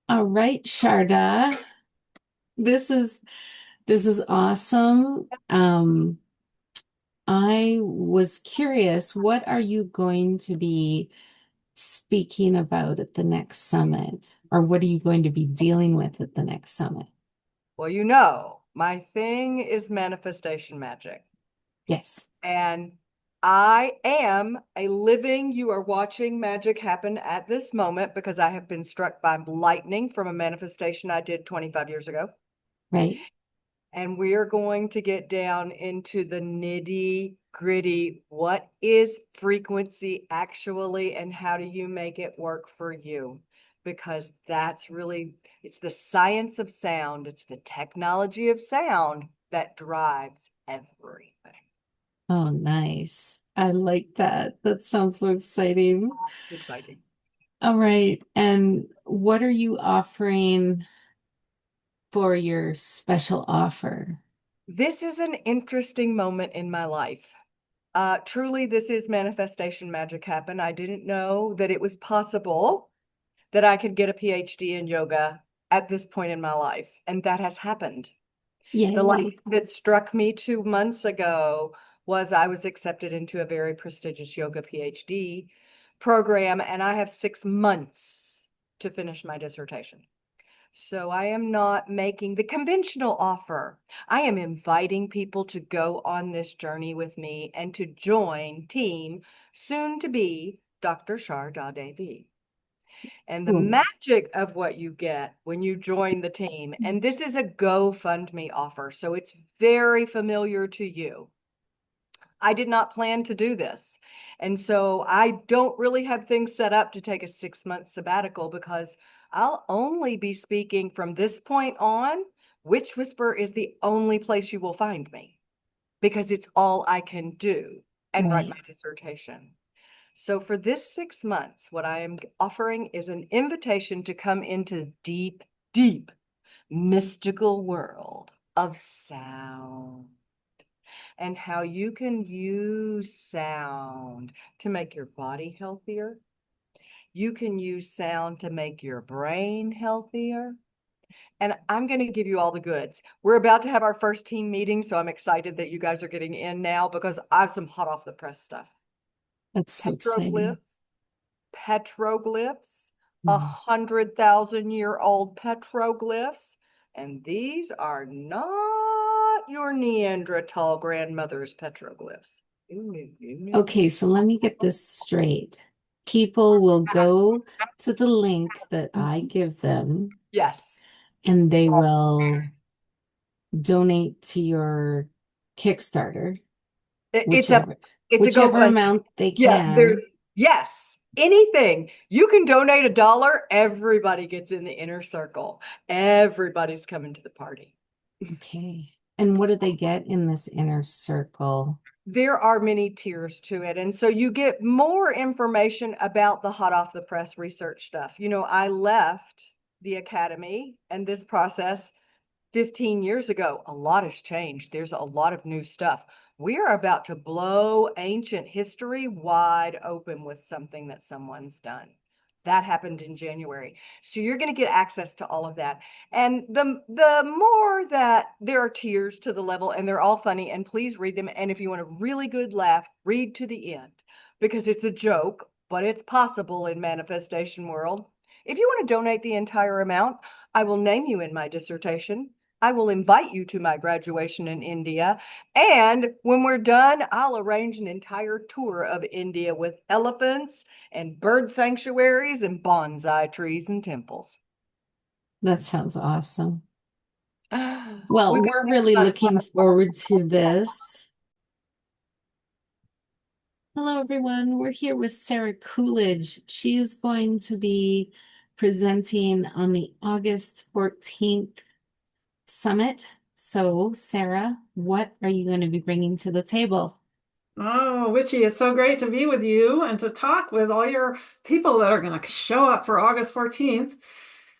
All right, Sharda. This is this is awesome. I was curious, what are you going to be speaking about at the next summit? Or what are you going to be dealing with at the next summit? Well, you know, my thing is manifestation magic. Yes. And I am a living, you are watching magic happen at this moment because I have been struck by lightning from a manifestation I did 25 years ago. Right. And we are going to get down into the nitty gritty. What is frequency actually, and how do you make it work for you? Because that's really, it's the science of sound, it's the technology of sound that drives everything. Oh, nice. I like that. That sounds so exciting. Exciting. All right. And what are you offering for your special offer? This is an interesting moment in my life. Truly, this is manifestation magic happen. I didn't know that it was possible that I could get a PhD in yoga at this point in my life, and that has happened. The light Yay. that struck me 2 months ago was I was accepted into a very prestigious yoga PhD program, and I have 6 months to finish my dissertation. So I am not making the conventional offer. I am inviting people to go on this journey with me and to join team soon to be Dr. Sharada Devi. And the Cool. magic of what you get when you join the team, and this is a GoFundMe offer, so it's very familiar to you. I did not plan to do this. And so I don't really have things set up to take a 6 month sabbatical because I'll only be speaking from this point on. Witch Whisper is the only place you will find me because it's all I can do and write Right. my dissertation. So for this 6 months, what I am offering is an invitation to come into deep, deep mystical world of sound and how you can use sound to make your body healthier. You can use sound to make your brain healthier. And I'm going to give you all the goods. We're about to have our first team meeting, so I'm excited that you guys are getting in now because I have some hot off the press stuff. That's so exciting. Petroglyphs, petroglyphs, a Mhm. 100,000-year-old petroglyphs. And these are not your Neanderthal grandmother's petroglyphs. Okay, so let me get this straight. People will go to the link that I give them Yes. and they will donate to your Kickstarter, It's a whichever it's a whichever GoFundMe. amount they Yeah, there. can. Yes, anything. You can donate $1. Everybody gets in the inner circle. Everybody's coming to the party. Okay. And what do they get in this inner circle? There are many tiers to it. And so you get more information about the hot off the press research stuff. You know, I left the academy and this process 15 years ago. A lot has changed. There's a lot of new stuff. We are about to blow ancient history wide open with something that someone's done. That happened in January. So you're going to get access to all of that. And the more that there are tiers to the level, and they're all funny, and please read them. And if you want a really good laugh, read to the end because it's a joke, but it's possible in manifestation world. If you want to donate the entire amount, I will name you in my dissertation. I will invite you to my graduation in India. And when we're done, I'll arrange an entire tour of India with elephants and bird sanctuaries and bonsai trees and temples. That sounds awesome. We Well, could we're have really fun. looking forward to this. Hello, everyone. We're here with Sarah Coolidge. She is going to be presenting on the August 14th summit. So, Sarah, what are you going to be bringing to the table? Oh, Witchy, it's so great to be with you and to talk with all your people that are going to show up for August 14th.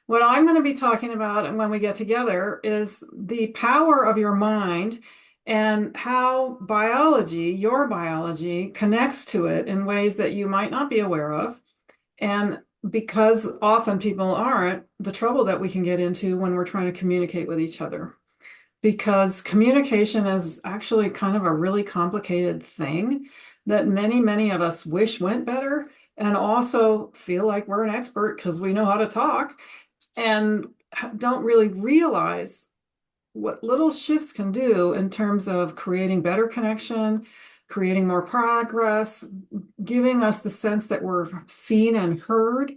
What I'm going to be talking about and when we get together is the power of your mind and how biology, your biology, connects to it in ways that you might not be aware of. And because often people aren't, the trouble that we can get into when we're trying to communicate with each other. Because communication is actually kind of a really complicated thing that many of us wish went better and also feel like we're an expert because we know how to talk and don't really realize what little shifts can do in terms of creating better connection, creating more progress, giving us the sense that we're seen and heard,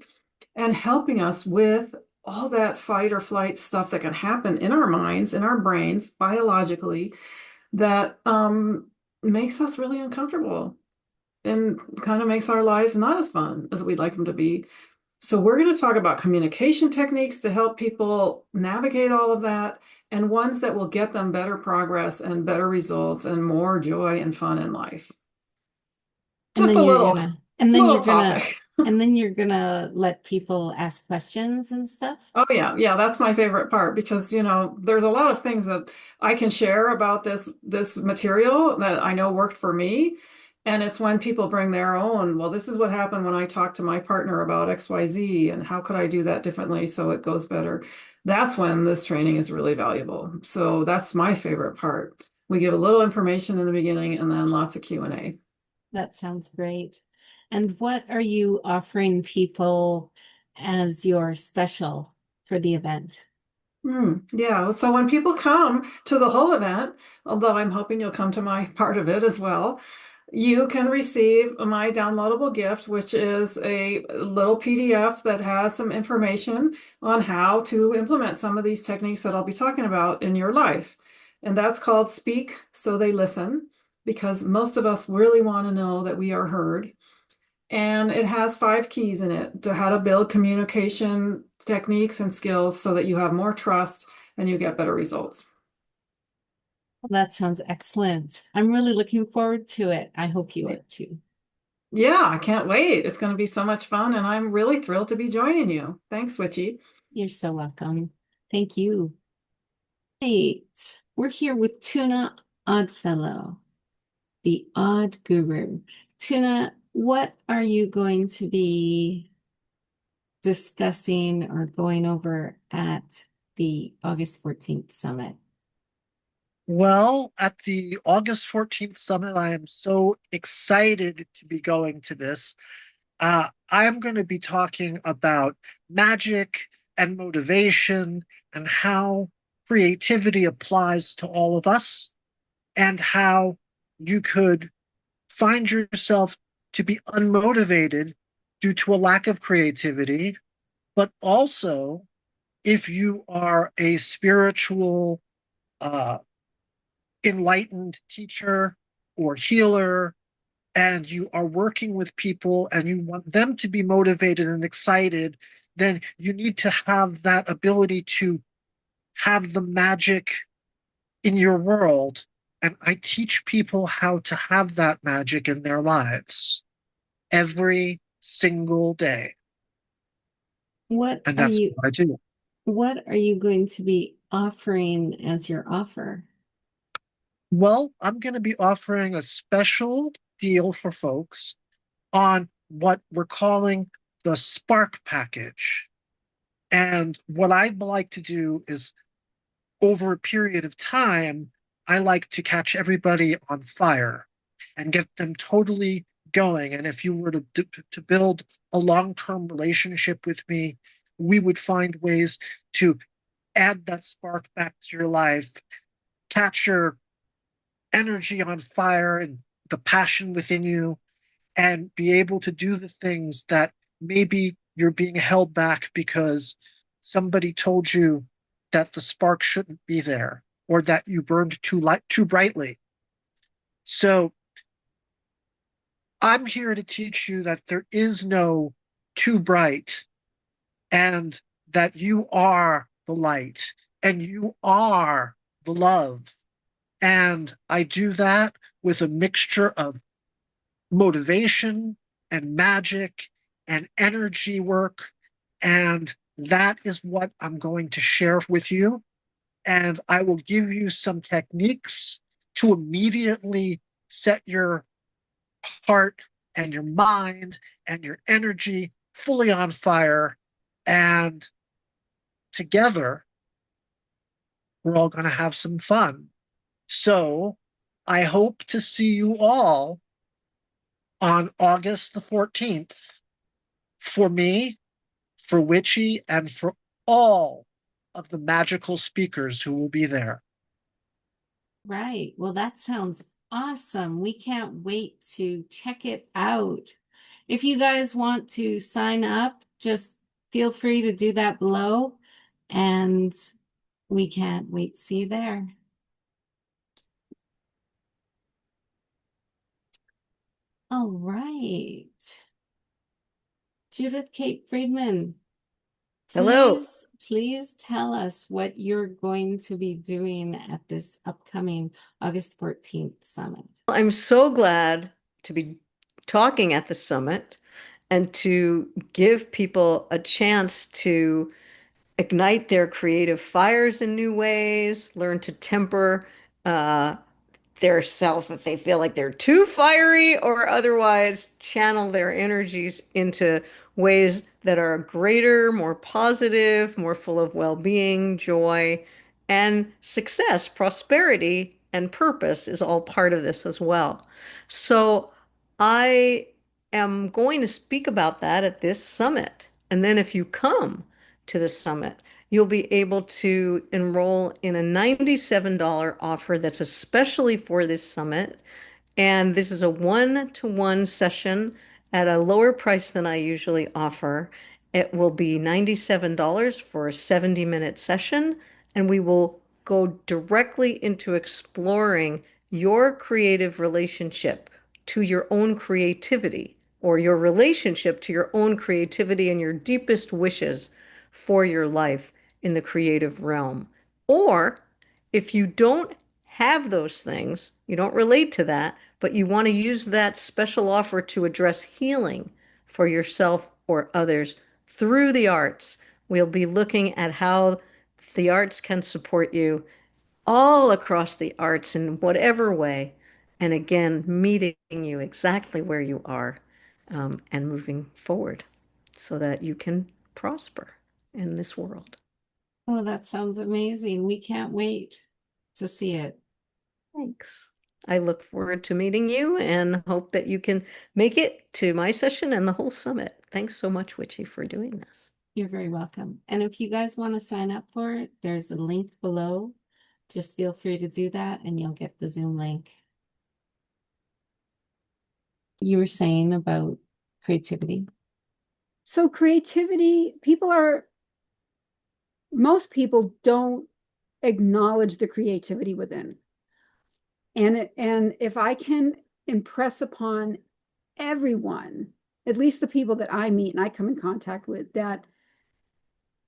and helping us with all that fight or flight stuff that can happen in our minds, in our brains, biologically, that makes us really uncomfortable and kind of makes our lives not as fun as we'd like them to be. So we're going to talk about communication techniques to help people navigate all of that and ones that will get them better progress and better results and more joy and fun in life. And Just then a you're little gonna, and then little you're gonna, topic. and then you're gonna let people ask questions and stuff. Oh yeah, that's my favorite part because there's a lot of things that I can share about this material that I know worked for me. And it's when people bring their own, well, this is what happened when I talked to my partner about XYZ and how could I do that differently so it goes better. That's when this training is really valuable. So that's my favorite part. We give a little information in the beginning and then lots of Q&A. That sounds great. And what are you offering people as your special for the event? Yeah, so when people come to the whole event, although I'm hoping you'll come to my part of it as well, you can receive my downloadable gift, which is a little PDF that has some information on how to implement some of these techniques that I'll be talking about in your life. And that's called Speak So They Listen, because most of us really want to know that we are heard. And it has 5 keys in it to how to build communication techniques and skills so that you have more trust and you get better results. Well, that sounds excellent. I'm really looking forward to it. I hope you are too. Yeah, I can't wait. It's going to be so much fun, and I'm really thrilled to be joining you. Thanks, Witchy. You're so welcome. Thank you. Hey, we're here with Tuna Oddfellow, the Odd Guru. Tuna, what are you going to be discussing or going over at the August 14th summit? Well, at the August 14th summit, I am so excited to be going to this. I am going to be talking about magic and motivation and how creativity applies to all of us and how you could find yourself to be unmotivated due to a lack of creativity, but also if you are a spiritual, uh, enlightened teacher or healer and you are working with people and you want them to be motivated and excited, then you need to have that ability to have the magic in your world. And I teach people how to have that magic in their lives every single day. What And are that's you what I do. what are you going to be offering as your offer? Well, I'm going to be offering a special deal for folks on what we're calling the Spark package. And what I'd like to do is, over a period of time, I like to catch everybody on fire and get them totally going. And if you were to build a long-term relationship with me, we would find ways to add that spark back to your life, catch your energy on fire and the passion within you, and be able to do the things that maybe you're being held back because somebody told you that the spark shouldn't be there or that you burned too brightly. So I'm here to teach you that there is no too bright and that you are the light and you are the love. And I do that with a mixture of motivation and magic and energy work. And that is what I'm going to share with you. And I will give you some techniques to immediately set your heart and your mind and your energy fully on fire, and together we're all going to have some fun. So I hope to see you all on August the 14th. For me, for Witchy, and for all of the magical speakers who will be there. Right. Well, that sounds awesome. We can't wait to check it out. If you guys want to sign up, just feel free to do that below, and we can't wait to see you there. All right. Judith Kate Friedman, Hello. please tell us what you're going to be doing at this upcoming August 14th summit. I'm so glad to be talking at the summit and to give people a chance to ignite their creative fires in new ways, learn to temper uh, their self if they feel like they're too fiery, or otherwise channel their energies into ways that are greater, more positive, more full of well-being, joy, and success. Prosperity and purpose is all part of this as well. So I am going to speak about that at this summit. And then if you come to the summit, you'll be able to enroll in a $97 offer that's especially for this summit. And this is a one-to-one session at a lower price than I usually offer. It will be $97 for a 70-minute session, and we will go directly into exploring your creative relationship to your own creativity, or your relationship to your own creativity and your deepest wishes for your life in the creative realm. Or if you don't have those things, you don't relate to that, but you want to use that special offer to address healing for yourself or others through the arts, we'll be looking at how the arts can support you all across the arts in whatever way. And again, meeting you exactly where you are, and moving forward so that you can prosper in this world. Oh, that sounds amazing. We can't wait to see it. Thanks. I look forward to meeting you and hope that you can make it to my session and the whole summit. Thanks so much, Witchy, for doing this. You're very welcome. And if you guys want to sign up for it, there's a link below. Just feel free to do that and you'll get the Zoom link. You were saying about creativity. So creativity, most people don't acknowledge the creativity within. And if I can impress upon everyone, at least the people that I meet and I come in contact with, that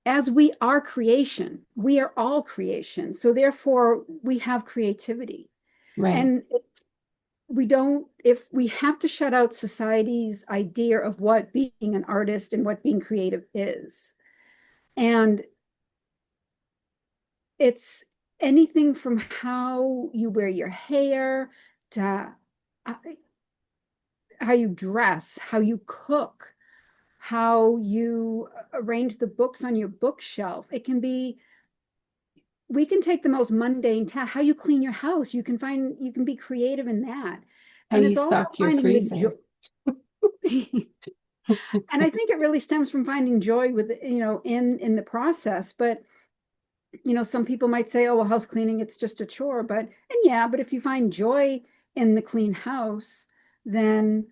as we are creation, we are all creation. So therefore we have creativity. Right. And if we have to shut out society's idea of what being an artist and what being creative is. And it's anything from how you wear your hair to how you dress, how you cook, how you arrange the books on your bookshelf. It can be, we can take the most mundane task, how you clean your house. You can be creative in that. How And you it's all stock about your finding freezer. And I think it really stems from finding joy with, in the process. But some people might say, oh, well, house cleaning, it's just a chore. But if you find joy in the clean house, then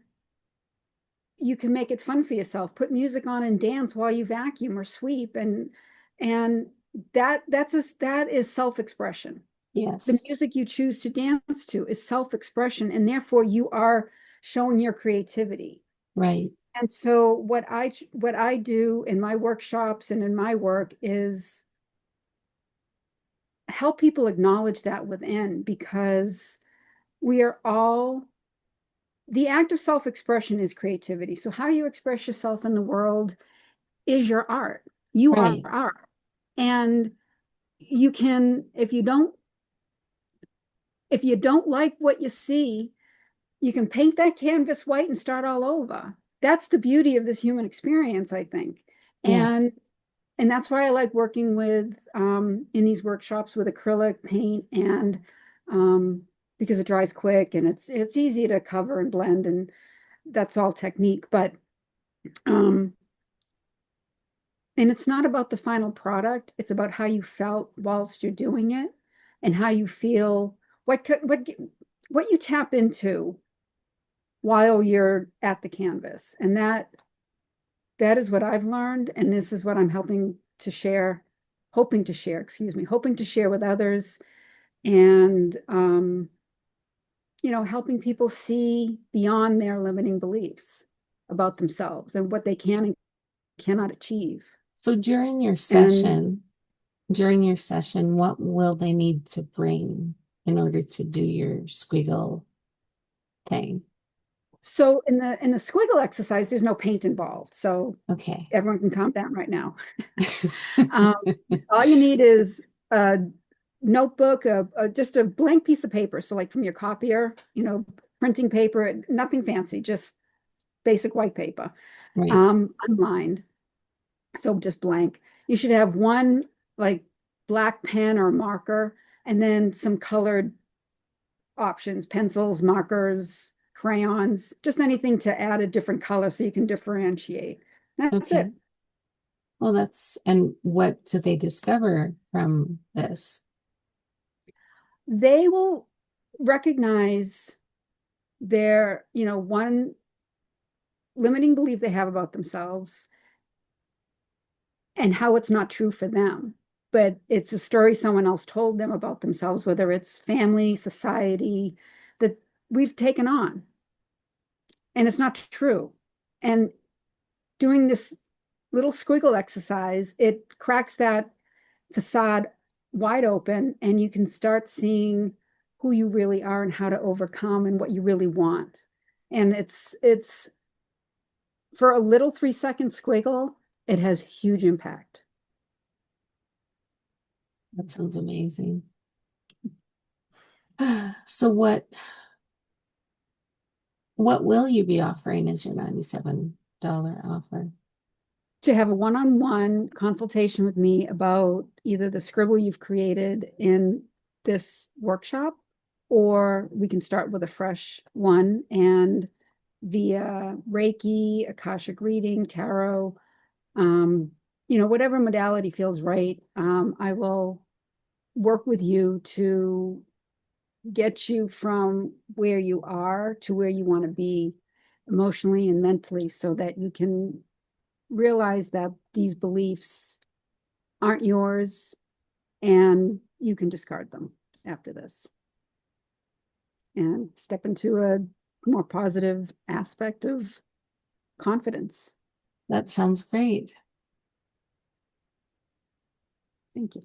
you can make it fun for yourself. Put music on and dance while you vacuum or sweep. And that is self-expression. Yes. The music you choose to dance to is self-expression, and therefore you are showing your creativity. Right. And so what I do in my workshops and in my work is help people acknowledge that within, because we are all, the act of self-expression is creativity. So how you express yourself in the world is your art. You Right. are art. And you can, if you don't like what you see, you can paint that canvas white and start all over. that's the beauty of this human experience, I think. Yeah. And that's why I like working with in these workshops with acrylic paint, and because it dries quick and it's easy to cover and blend, and that's all technique. But and it's not about the final product, it's about how you felt whilst you're doing it, and how you feel, what you tap into while you're at the canvas. And that is what I've learned, and this is what I'm hoping to share with others, and helping people see beyond their limiting beliefs about themselves and what they can and cannot achieve. So And during your session, what will they need to bring in order to do your squiggle thing? so in the squiggle exercise, there's no paint involved, so Okay. everyone can calm down right now. All you need is a notebook, just a blank piece of paper. So like from your copier, printing paper, nothing fancy, just basic white paper, Right. unlined. So just blank. You should have one like black pen or marker, and then some colored options, pencils, markers, crayons, just anything to add a different color so you can differentiate. That's Okay. it. Well, and what did they discover from this? They will recognize their, one limiting belief they have about themselves and how it's not true for them. But it's a story someone else told them about themselves, whether it's family, society, that we've taken on. And it's not true. And doing this little squiggle exercise, it cracks that facade wide open, and you can start seeing who you really are and how to overcome and what you really want. And it's for a little 3-second squiggle, it has huge impact. That sounds amazing. So what will you be offering as your $97 offer? To have a one-on-one consultation with me about either the scribble you've created in this workshop, or we can start with a fresh one, and via Reiki, Akashic reading, tarot, whatever modality feels right. I will work with you to get you from where you are to where you want to be emotionally and mentally, so that you can realize that these beliefs aren't yours and you can discard them after this and step into a more positive aspect of confidence. That sounds great. Thank you.